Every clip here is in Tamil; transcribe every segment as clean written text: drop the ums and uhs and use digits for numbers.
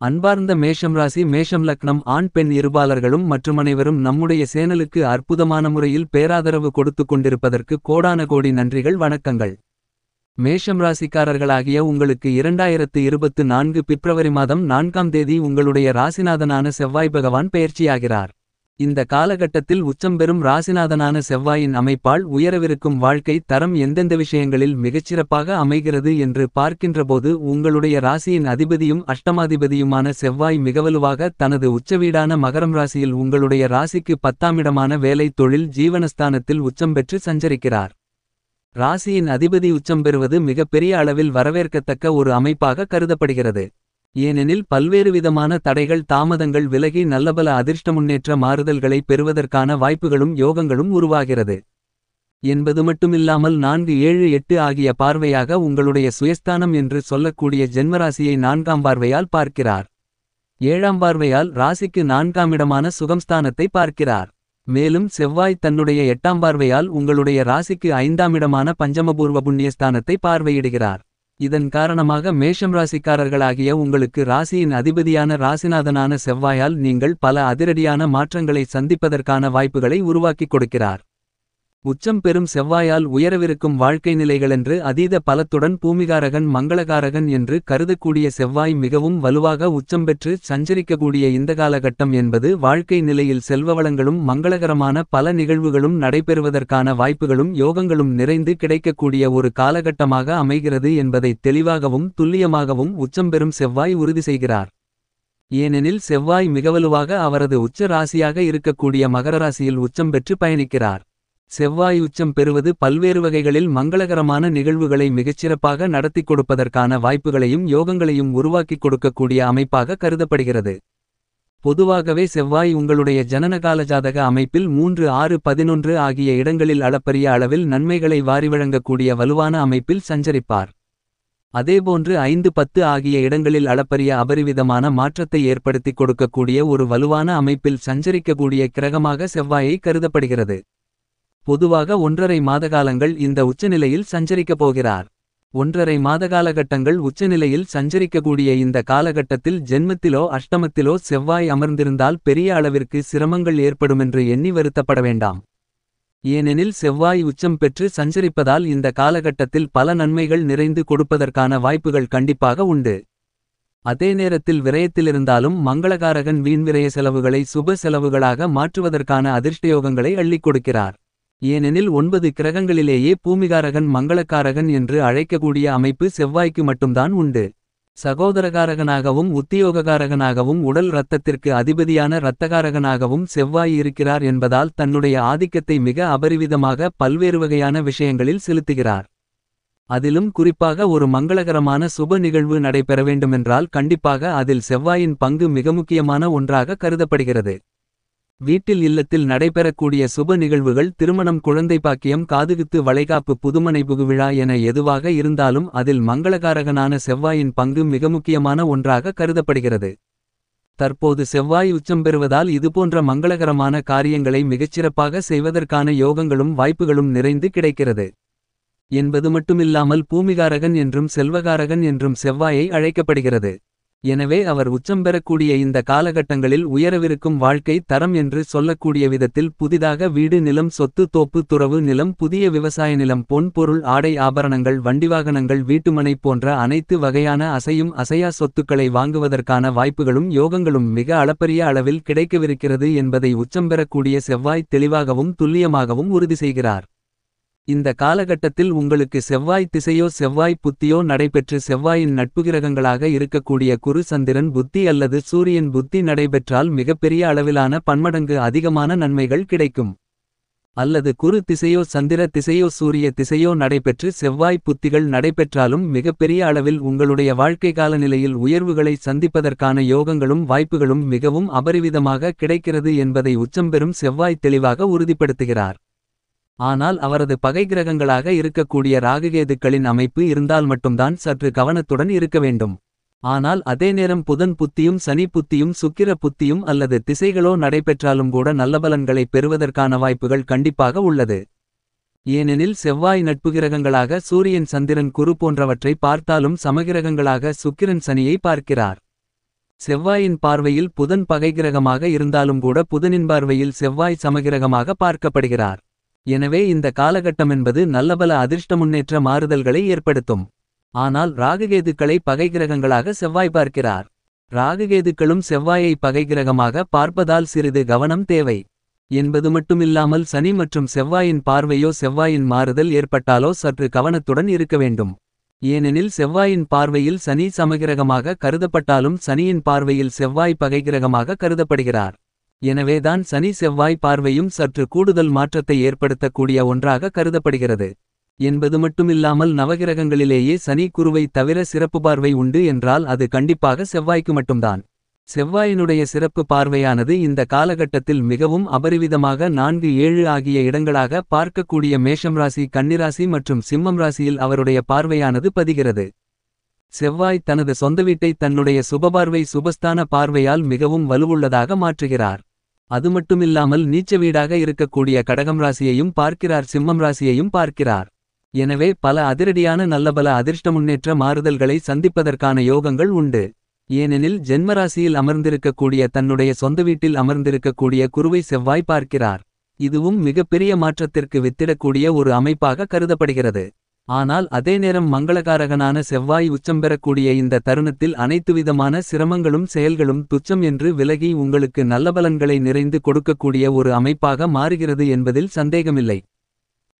அன்பார்ந்த மேஷம் ராசி மேஷம் லக்னம் ஆண் பெண் இருபாலர்களும் மற்றும் அனைவரும் நம்முடைய சேனலுக்கு அற்புதமான முறையில் பேராதரவு கொடுத்துக் கொண்டிருப்பதற்கு கோடான கோடி நன்றிகள் வணக்கங்கள். மேஷம் ராசிக்காரர்களாகிய உங்களுக்கு 2024 பிப்ரவரி மாதம் 4ஆம் தேதி உங்களுடைய ராசிநாதனான செவ்வாய் பகவான் பெயர்ச்சியாகிறார். இந்த காலகட்டத்தில் உச்சம் பெறும் ராசிநாதனான செவ்வாயின் அமைப்பால் உயரவிருக்கும் வாழ்க்கை தரம் எந்தெந்த விஷயங்களில் மிகச்சிறப்பாக அமைகிறது என்று பார்க்கின்றபோது உங்களுடைய ராசியின் அதிபதியும் அஷ்டமாதிபதியுமான செவ்வாய் மிகவலுவாக தனது உச்சவீடான மகரம் ராசியில் உங்களுடைய ராசிக்கு 10ஆம் இடமான வேலை தொழில் ஜீவனஸ்தானத்தில் உச்சம் பெற்று சஞ்சரிக்கிறார். ராசியின் அதிபதி உச்சம் பெறுவது மிகப்பெரிய அளவில் வரவேற்கத்தக்க ஒரு அமைப்பாக கருதப்படுகிறது. ஏனெனில் பல்வேறு விதமான தடைகள் தாமதங்கள் விலகி நல்லபல அதிர்ஷ்ட முன்னேற்ற மாறுதல்களை பெறுவதற்கான வாய்ப்புகளும் யோகங்களும் உருவாகிறது என்பது மட்டுமில்லாமல் 4 7 8 ஆகிய பார்வையாக உங்களுடைய சுயஸ்தானம் என்று சொல்லக்கூடிய ஜென்மராசியை 4ஆம் பார்வையால் பார்க்கிறார். 7ஆம் பார்வையால் ராசிக்கு 4ஆம் இடமான சுகம்ஸ்தானத்தை பார்க்கிறார். மேலும் செவ்வாய் தன்னுடைய 8ஆம் பார்வையால் உங்களுடைய ராசிக்கு 5ஆம் இடமான பஞ்சமபூர்வ புண்ணியஸ்தானத்தை பார்வையிடுகிறார். இதன் காரணமாக மேஷம் ராசிக்காரர்களாகிய உங்களுக்கு ராசியின் அதிபதியான ராசிநாதனான செவ்வாயால் நீங்கள் பல அதிரடியான மாற்றங்களை சந்திப்பதற்கான வாய்ப்புகளை உருவாக்கிக் கொடுக்கிறார். உச்சம் பெறும் செவ்வாயால் உயரவிருக்கும் வாழ்க்கை நிலைகளென்று அதீத பலத்துடன் பூமிகாரகன் மங்களகாரகன் என்று கருதக்கூடிய செவ்வாய் மிகவும் வலுவாக உச்சம் பெற்று சஞ்சரிக்கக்கூடிய இந்த காலகட்டம் என்பது வாழ்க்கை நிலையில் செல்வவளங்களும் மங்களகரமான பல நிகழ்வுகளும் நடைபெறுவதற்கான வாய்ப்புகளும் யோகங்களும் நிறைந்து கிடைக்கக்கூடிய ஒரு காலகட்டமாக அமைகிறது என்பதை தெளிவாகவும் துல்லியமாகவும் உச்சம் பெறும் செவ்வாய் உறுதி செய்கிறார். ஏனெனில் செவ்வாய் மிகவலுவாக அவரது உச்ச ராசியாக இருக்கக்கூடிய மகர ராசியில் உச்சம் பெற்று பயணிக்கிறார். செவ்வாய் உச்சம் பெறுவது பல்வேறு வகைகளில் மங்களகரமான நிகழ்வுகளை மிகச்சிறப்பாக நடத்திக் கொடுப்பதற்கான வாய்ப்புகளையும் யோகங்களையும் உருவாக்கிக் கொடுக்கக்கூடிய அமைப்பாக கருதப்படுகிறது. பொதுவாகவே செவ்வாய் உங்களுடைய ஜனனகால ஜாதக அமைப்பில் 3 6 11 ஆகிய இடங்களில் அளப்பரிய அளவில் நன்மைகளை வாரி வழங்கக்கூடிய வலுவான அமைப்பில் சஞ்சரிப்பார். அதேபோன்று 5 10 ஆகிய இடங்களில் அளப்பரிய அபரிவிதமான மாற்றத்தை ஏற்படுத்திக் கொடுக்கக்கூடிய ஒரு வலுவான அமைப்பில் சஞ்சரிக்கக்கூடிய கிரகமாக செவ்வாயை கருதப்படுகிறது. பொதுவாக 1½ மாதகாலங்கள் இந்த உச்சநிலையில் சஞ்சரிக்கப் போகிறார். 1½ மாதகாலகட்டங்கள் உச்சநிலையில் சஞ்சரிக்கக்கூடிய இந்த காலகட்டத்தில் ஜென்மத்திலோ அஷ்டமத்திலோ செவ்வாய் அமர்ந்திருந்தால் பெரிய அளவிற்கு சிரமங்கள் ஏற்படுமென்று எண்ணி வருத்தப்பட வேண்டாம். ஏனெனில் செவ்வாய் உச்சம் பெற்று சஞ்சரிப்பதால் இந்த காலகட்டத்தில் பல நன்மைகள் நிறைந்து கொடுப்பதற்கான வாய்ப்புகள் கண்டிப்பாக உண்டு. அதே நேரத்தில் விரயத்திலிருந்தாலும் மங்களகாரகன் வீண்விரய செலவுகளை சுப செலவுகளாக மாற்றுவதற்கான அதிர்ஷ்டயோகங்களை அள்ளிக் கொடுக்கிறார். ஏனெனில் 9 கிரகங்களிலேயே பூமிகாரகன் மங்களக்காரகன் என்று அழைக்கக்கூடிய அமைப்பு செவ்வாய்க்கு மட்டும்தான் உண்டு. சகோதரகாரகனாகவும் உத்தியோககாரகனாகவும் உடல் இரத்தத்திற்கு அதிபதியான இரத்தகாரகனாகவும் செவ்வாய் இருக்கிறார் என்பதால் தன்னுடைய ஆதிக்கத்தை மிக அபரிவிதமாக பல்வேறு வகையான விஷயங்களில் செலுத்துகிறார். அதிலும் குறிப்பாக ஒரு மங்களகரமான சுப நிகழ்வு நடைபெற வேண்டுமென்றால் கண்டிப்பாக அதில் செவ்வாயின் பங்கு மிக முக்கியமான ஒன்றாக கருதப்படுகிறது. வீட்டில் இல்லத்தில் நடைபெறக்கூடிய சுப நிகழ்வுகள் திருமணம் குழந்தை பாக்கியம் காதுகுத்து வளைகாப்பு புதுமனை புகுவிழா என எதுவாக இருந்தாலும் அதில் மங்களகாரகனான செவ்வாயின் பங்கு மிக முக்கியமான ஒன்றாக கருதப்படுகிறது. தற்போது செவ்வாய் உச்சம் பெறுவதால் இதுபோன்ற மங்களகரமான காரியங்களை மிகச்சிறப்பாக செய்வதற்கான யோகங்களும் வாய்ப்புகளும் நிறைந்து கிடைக்கிறது என்பது மட்டுமில்லாமல் பூமிகாரகன் என்றும் செல்வகாரகன் என்றும் செவ்வாயை அழைக்கப்படுகிறது. எனவே அவர் உச்சம் பெறக்கூடிய இந்த காலகட்டங்களில் உயரவிருக்கும் வாழ்க்கை தரம் என்று சொல்லக்கூடிய விதத்தில் புதிதாக வீடு நிலம் சொத்து தோப்பு துறவு நிலம் புதிய விவசாய நிலம் பொன் பொருள் ஆடை ஆபரணங்கள் வண்டிவாகனங்கள் வீட்டுமனை போன்ற அனைத்து வகையான அசையும் அசையா சொத்துக்களை வாங்குவதற்கான வாய்ப்புகளும் யோகங்களும் மிக அளப்பரிய அளவில் கிடைக்கவிருக்கிறது என்பதை உச்சம் பெறக்கூடிய செவ்வாய் தெளிவாகவும் துல்லியமாகவும் உறுதி செய்கிறார். இந்த காலகட்டத்தில் உங்களுக்கு செவ்வாய் திசையோ செவ்வாய் புத்தியோ நடைபெற்று செவ்வாயின் நட்புகிரகங்களாக இருக்கக்கூடிய குரு சந்திரன் புத்தி அல்லது சூரியன் புத்தி நடைபெற்றால் மிகப்பெரிய அளவிலான பன்மடங்கு அதிகமான நன்மைகள் கிடைக்கும். அல்லது குரு திசையோ சந்திர திசையோ சூரிய திசையோ நடைபெற்று செவ்வாய் புத்திகள் நடைபெற்றாலும் மிகப்பெரிய அளவில் உங்களுடைய வாழ்க்கை காலநிலையில் உயர்வுகளை சந்திப்பதற்கான யோகங்களும் வாய்ப்புகளும் மிகவும் அபரிவிதமாக கிடைக்கிறது என்பதை உச்சம் பெறும் செவ்வாய் தெளிவாக உறுதிப்படுத்துகிறார். ஆனால் அவரது பகை கிரகங்களாக இருக்கக்கூடிய ராகுகேதுக்களின் அமைப்பு இருந்தால் மட்டும்தான் சற்று கவனத்துடன் இருக்க வேண்டும். ஆனால் அதே நேரம் புதன் புத்தியும் சனி புத்தியும் சுக்கிர புத்தியும் அல்லது திசைகளோ நடைபெற்றாலும் கூட நல்லபலன்களை பெறுவதற்கான வாய்ப்புகள் கண்டிப்பாக உள்ளது. ஏனெனில் செவ்வாய் நட்புகிரகங்களாக சூரியன் சந்திரன் குரு போன்றவற்றை பார்த்தாலும் சமகிரகங்களாக சுக்கிரன் சனியை பார்க்கிறார். செவ்வாயின் பார்வையில் புதன் பகைக்கிரகமாக இருந்தாலும் கூட புதனின் பார்வையில் செவ்வாய் சமகிரகமாக பார்க்கப்படுகிறார். எனவே இந்த காலகட்டமென்பது நல்லபல அதிர்ஷ்ட முன்னேற்ற மாறுதல்களை ஏற்படுத்தும். ஆனால் ராகுகேதுக்களை பகைக்கிரகங்களாக செவ்வாய் பார்க்கிறார். ராகுகேதுக்களும் செவ்வாயை பகைக்கிரகமாக பார்ப்பதால் சிறிது கவனம் தேவை என்பது மட்டுமில்லாமல் சனி மற்றும் செவ்வாயின் பார்வையோ செவ்வாயின் மாறுதல் ஏற்பட்டாலோ சற்று கவனத்துடன் இருக்க வேண்டும். ஏனெனில் செவ்வாயின் பார்வையில் சனி சமகிரகமாக கருதப்பட்டாலும் சனியின் பார்வையில் செவ்வாய் பகைக்கிரகமாக கருதப்படுகிறார். எனவேதான் சனி செவ்வாய் பார்வையும் சற்று கூடுதல் மாற்றத்தை ஏற்படுத்தக்கூடிய ஒன்றாக கருதப்படுகிறது என்பது மட்டுமில்லாமல் நவகிரகங்களிலேயே சனி குருவை தவிர சிறப்பு பார்வை உண்டு என்றால் அது கண்டிப்பாக செவ்வாய்க்கு மட்டும்தான். செவ்வாயினுடைய சிறப்பு பார்வையானது இந்த காலகட்டத்தில் மிகவும் அபரிவிதமாக 4, 7 ஆகிய இடங்களாக பார்க்கக்கூடிய மேஷம் ராசி, கன்னிராசி மற்றும் சிம்மம் ராசியில் அவருடைய பார்வையானது பதிகிறது. செவ்வாய் தனது சொந்த வீட்டை தன்னுடைய சுபபார்வை சுபஸ்தான பார்வையால் மிகவும் வலுவுள்ளதாக மாற்றுகிறார். அது மட்டுமில்லாமல் நீச்ச வீடாக இருக்கக்கூடிய கடகம் ராசியையும் பார்க்கிறார், சிம்மம் ராசியையும் பார்க்கிறார். எனவே பல அதிரடியான நல்லபல அதிர்ஷ்ட முன்னேற்ற மாறுதல்களை சந்திப்பதற்கான யோகங்கள் உண்டு. ஏனெனில் ஜென்மராசியில் அமர்ந்திருக்கக்கூடிய தன்னுடைய சொந்த வீட்டில் அமர்ந்திருக்கக்கூடிய குருவை செவ்வாய் பார்க்கிறார். இதுவும் மிகப்பெரிய மாற்றத்திற்கு வித்திடக்கூடிய ஒரு அமைப்பாக கருதப்படுகிறது. ஆனால் அதே நேரம் மங்களகாரகனான செவ்வாய் உச்சம் பெறக்கூடிய இந்த தருணத்தில் அனைத்துவிதமான சிரமங்களும் செயல்களும் துச்சம் என்று விலகி உங்களுக்கு நல்ல பலன்களை நிறைந்து கொடுக்கக்கூடிய ஒரு அமைப்பாக மாறுகிறது என்பதில் சந்தேகமில்லை.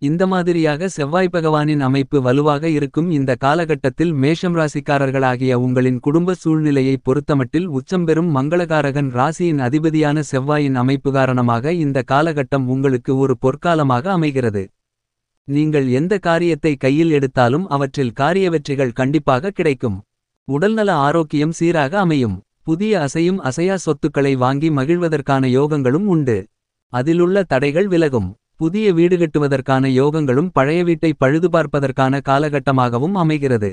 இந்த மாதிரியாக செவ்வாய் பகவானின் அமைப்பு வலுவாக இருக்கும் இந்த காலகட்டத்தில் மேஷம் ராசிக்காரர்களாகிய உங்களின் குடும்ப சூழ்நிலையை பொறுத்தமட்டில் உச்சம் பெறும் மங்களகாரகன் ராசியின் அதிபதியான செவ்வாயின் அமைப்பு காரணமாக இந்த காலகட்டம் உங்களுக்கு ஒரு பொற்காலமாக அமைகிறது. நீங்கள் எந்த காரியத்தை கையில் எடுத்தாலும் அவற்றில் காரிய வெற்றிகள் கண்டிப்பாக கிடைக்கும். உடல்நல ஆரோக்கியம் சீராக அமையும். புதிய அசையும் அசையா சொத்துக்களை வாங்கி மகிழ்வதற்கான யோகங்களும் உண்டு. அதிலுள்ள தடைகள் விலகும். புதிய வீடு கட்டுவதற்கான யோகங்களும் பழைய வீட்டை பழுதுபார்ப்பதற்கான காலகட்டமாகவும் அமைகிறது.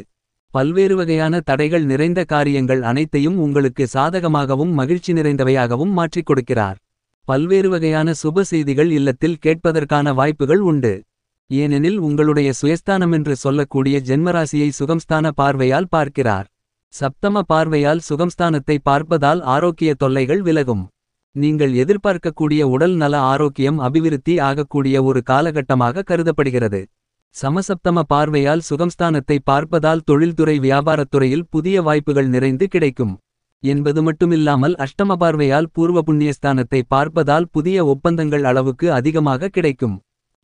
பல்வேறு வகையான தடைகள் நிறைந்த காரியங்கள் அனைத்தையும் உங்களுக்கு சாதகமாகவும் மகிழ்ச்சி நிறைந்தவையாகவும் மாற்றிக் கொடுக்கிறார். பல்வேறு வகையான சுப செய்திகள் இல்லத்தில் கேட்பதற்கான வாய்ப்புகள் உண்டு. ஏனெனில் உங்களுடைய சுயஸ்தானமென்று சொல்லக்கூடிய ஜென்மராசியை சுகம்ஸ்தான பார்வையால் பார்க்கிறார். சப்தம பார்வையால் சுகம்ஸ்தானத்தை பார்ப்பதால் ஆரோக்கிய தொல்லைகள் விலகும். நீங்கள் எதிர்பார்க்கக்கூடிய உடல் நல ஆரோக்கியம் அபிவிருத்தி ஆகக்கூடிய ஒரு காலகட்டமாக கருதப்படுகிறது. சமசப்தம பார்வையால் சுகம்ஸ்தானத்தை பார்ப்பதால் தொழில்துறை வியாபாரத்துறையில் புதிய வாய்ப்புகள் நிறைந்து கிடைக்கும் என்பது மட்டுமில்லாமல் அஷ்டம பார்வையால் பூர்வ புண்ணியஸ்தானத்தை பார்ப்பதால் புதிய ஒப்பந்தங்கள் அளவுக்கு அதிகமாக கிடைக்கும்.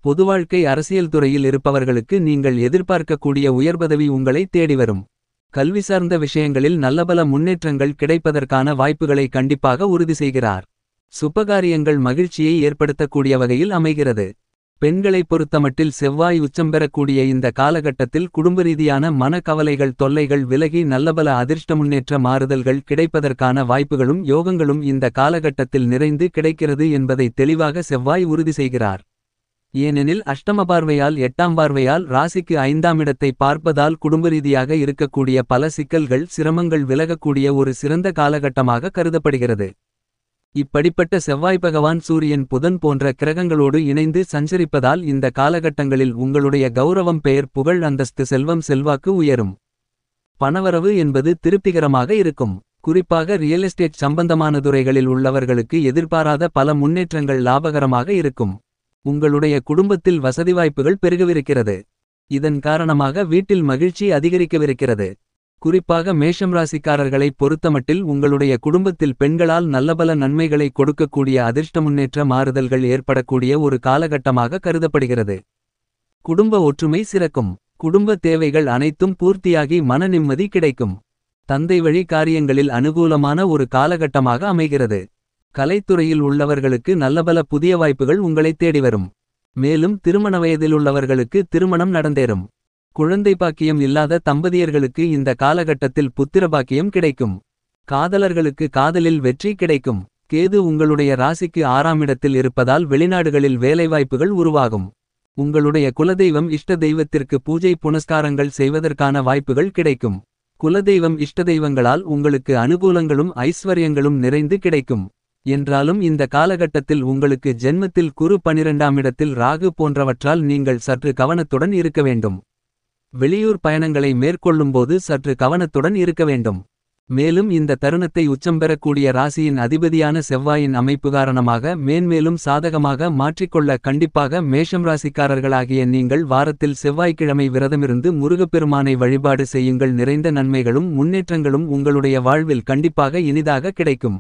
பொதுவாழ்க்கை அரசியல் துறையில் இருப்பவர்களுக்கு நீங்கள் எதிர்பார்க்கக்கூடிய உயர்பதவி உங்களை தேடிவரும். கல்வி சார்ந்த விஷயங்களில் நல்லபல முன்னேற்றங்கள் கிடைப்பதற்கான வாய்ப்புகளை கண்டிப்பாக உறுதி செய்கிறார். சுபகாரியங்கள் மகிழ்ச்சியை ஏற்படுத்தக்கூடிய வகையில் அமைகிறது. பெண்களை பொறுத்தமட்டில் செவ்வாய் உச்சம் பெறக்கூடிய இந்த காலகட்டத்தில் குடும்பரீதியான மன கவலைகள் தொல்லைகள் விலகி நல்லபல அதிர்ஷ்ட முன்னேற்ற மாறுதல்கள் கிடைப்பதற்கான வாய்ப்புகளும் யோகங்களும் இந்த காலகட்டத்தில் நிறைந்து கிடைக்கிறது என்பதை தெளிவாக செவ்வாய் உறுதி செய்கிறார். ஏனெனில் அஷ்டம பார்வையால் 8ஆம் பார்வையால் ராசிக்கு 5ஆம் இடத்தை பார்ப்பதால் குடும்பரீதியாக இருக்கக்கூடிய பல சிக்கல்கள் சிரமங்கள் விலகக்கூடிய ஒரு சிறந்த காலகட்டமாக கருதப்படுகிறது. இப்படிப்பட்ட செவ்வாய் பகவான் சூரியன் புதன் போன்ற கிரகங்களோடு இணைந்து சஞ்சரிப்பதால் இந்த காலகட்டங்களில் உங்களுடைய கௌரவம் பெயர் புகழ் அந்தஸ்து செல்வம் செல்வாக்கு உயரும். பணவரவு என்பது திருப்திகரமாக இருக்கும். குறிப்பாக ரியல் எஸ்டேட் சம்பந்தமான துறைகளில் உள்ளவர்களுக்கு எதிர்பாராத பல முன்னேற்றங்கள் லாபகரமாக இருக்கும். உங்களுடைய குடும்பத்தில் வசதி வாய்ப்புகள் பெருகவிருக்கிறது. இதன் காரணமாக வீட்டில் மகிழ்ச்சி அதிகரிக்கவிருக்கிறது. குறிப்பாக மேஷம் ராசிக்காரர்களை பொறுத்தமட்டில் உங்களுடைய குடும்பத்தில் பெண்களால் நல்லபல நன்மைகளை கொடுக்கக்கூடிய அதிர்ஷ்ட முன்னேற்ற மாறுதல்கள் ஏற்படக்கூடிய ஒரு காலகட்டமாக கருதப்படுகிறது. குடும்ப ஒற்றுமை சிறக்கும். குடும்ப தேவைகள் அனைத்தும் பூர்த்தியாகி மன நிம்மதி கிடைக்கும். தந்தை வழி காரியங்களில் அனுகூலமான ஒரு காலகட்டமாக அமைகிறது. கலைத்துறையில் உள்ளவர்களுக்கு நல்லபல புதிய வாய்ப்புகள் உங்களை தேடிவரும். மேலும் திருமண வயதிலுள்ளவர்களுக்கு திருமணம் நடந்தேறும். குழந்தை பாக்கியம் இல்லாத தம்பதியர்களுக்கு இந்த காலகட்டத்தில் புத்திர பாக்கியம் கிடைக்கும். காதலர்களுக்கு காதலில் வெற்றி கிடைக்கும். கேது உங்களுடைய ராசிக்கு 6ஆம் இடத்தில் இருப்பதால் வெளிநாடுகளில் வேலைவாய்ப்புகள் உருவாகும். உங்களுடைய குலதெய்வம் இஷ்ட தெய்வத்திற்கு பூஜை புனஸ்காரங்கள் செய்வதற்கான வாய்ப்புகள் கிடைக்கும். குலதெய்வம் இஷ்ட தெய்வங்களால் உங்களுக்கு அனுகூலங்களும் ஐஸ்வர்யங்களும் நிறைந்து கிடைக்கும். என்றாலும் இந்த காலகட்டத்தில் உங்களுக்கு ஜென்மத்தில் குரு 12ஆம் இடத்தில் ராகு போன்றவற்றால் நீங்கள் சற்று கவனத்துடன் இருக்க வேண்டும். வெளியூர் பயணங்களை மேற்கொள்ளும்போது சற்று கவனத்துடன் இருக்க வேண்டும். மேலும் இந்த தருணத்தை உச்சம்பெறக்கூடிய ராசியின் அதிபதியான செவ்வாயின் அமைப்பு காரணமாக மேன்மேலும் சாதகமாக மாற்றிக்கொள்ள கண்டிப்பாக மேஷம் ராசிக்காரர்களாகிய நீங்கள் வாரத்தில் செவ்வாய்க்கிழமை விரதமிருந்து முருகப்பெருமானை வழிபாடு செய்யுங்கள். நிறைந்த நன்மைகளும் முன்னேற்றங்களும் உங்களுடைய வாழ்வில் கண்டிப்பாக இனிதாக கிடைக்கும்.